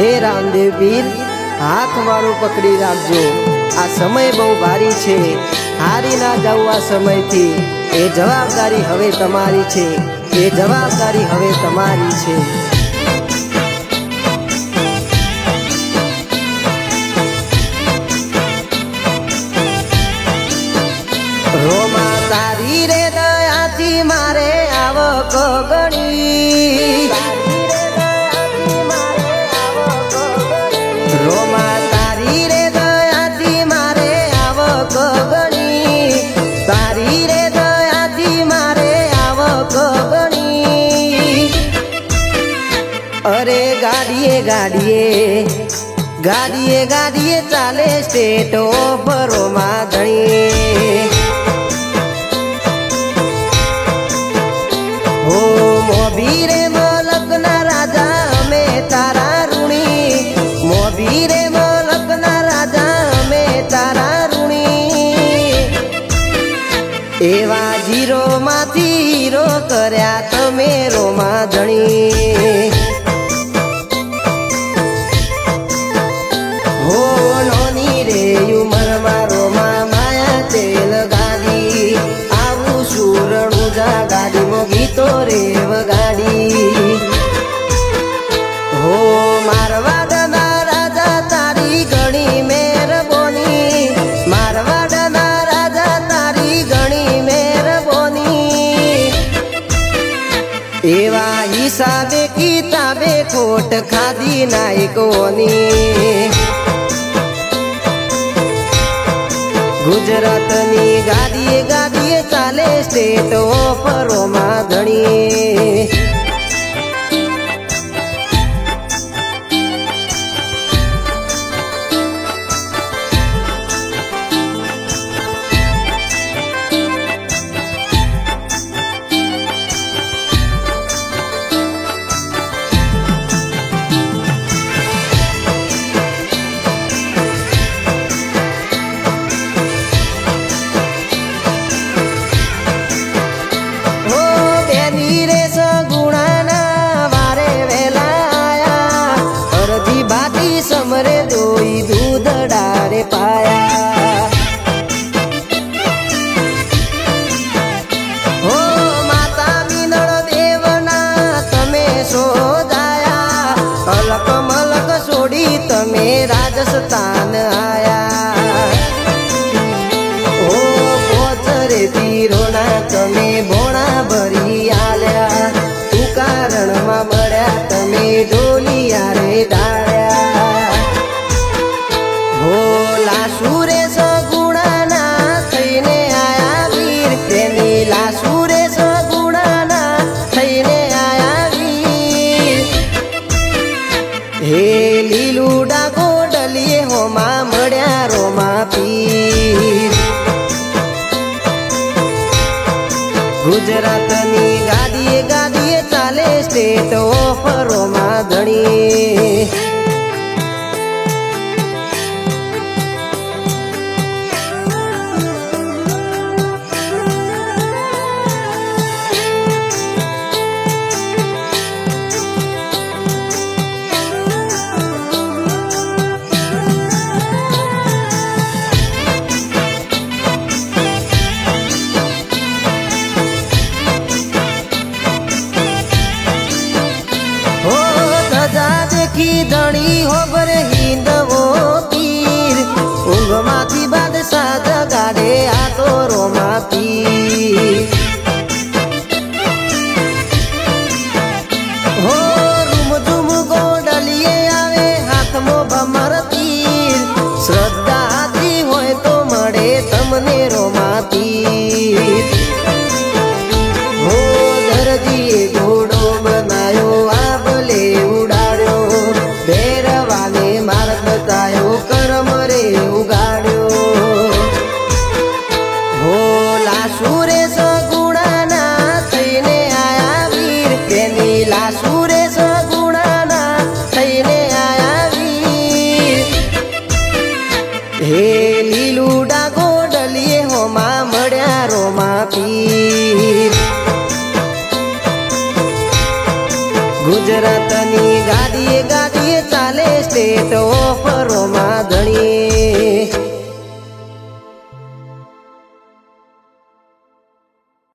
હે રામદેવ પીર હાથ મારો પકડી રાખજો। આ સમય બહુ ભારી છે, હારી ના જાવ આ સમયથી। એ જવાબદારી હવે તમારી છે, એ જવાબદારી હવે તમારી છે। રોમા તારી રે દયાથી મારે આવક ગણી, રોમા તારી રે દયાથી મારે આવક ગણી, તારી રે દયાથી મારે આવક ગણી। અરે ગાડીએ ગાડીએ ગાડીએ ગાડીએ ચાલે સ્ટેટ ઓફ રોમા ધણી। હો મોભી રે મલકના રાજા અમે તારા ઋણી, મોભી રે મલકના રાજા અમે તારા ઋણી। એવા જીરો માંથી હીરો કર્યા તમે રોમા ધણી। હો નોની રે ઉમરમાં રોમા માયા તેલ ગાડી, આવું સુરણું જા ગાડીમાં ગીતો રે વગાડી। હો મારવાડના રાજા તારી ઘણી મહેરબાની, મારવાડના રાજા તારી ઘણી મહેરબાની। એવા હિસાબે કિતાબે ખોટ ખાધી નાયકોની। ગુજરાતની ગાડીએ ગાડીએ ચાલે સ્ટેટ ઓફ રોમા ધણી। સમરે દોઈ દૂધ ડારે પાયા। હો માતા મિનળ દેવના તમે શોધાયા, અલક મલક છોડી તમે રાજસ્થાન આયા। હો પોચરે તીરોના તમે ભોણા ભરી આલ્યા, ઉકારણમાં મળ્યા તમે ઢોલિયા રે ડાળ્યા। હો લાસુરે સગુણાના થઈને આયા વીર, તેની લાસુરે સગુણાના થઈને આયા વીર। હે લીલુડા ગોડલીએ હોમાં મળ્યા રોમા પીર। ગુજરાતની ગાડીએ ગાડીએ ચાલે સ્ટેટ ઓફ રોમા ધણી। ધણી હોબર હિંદવો પીર, ઊંઘમાંથી બાદશાહ જગાડે આ તો રોમા પીર। હો રૂમધૂમ ગોડલીએ આવે હાથમાં ભમર તીર, શ્રદ્ધાથી હોય તો મળે તમને રોમા પીર। હો દરજીએ ઘોડો બનાયો આબલે ઉડાડ્યો, ભેરવાને માર્ગ બતાયો કર્મ રે ઉગાડ્યો। હો લાસુરે સગુણાના થઈને આયા વીર, તેની લાસુરે સગુણાના થઈને આયા વીર। હે લીલુડા ગોડલીએ હોમાં મળ્યા રોમા પીર। ગુજરાતની ગાડીએ ગાડીએ ચાલે સ્ટેટ ઓફરોમાં ધણી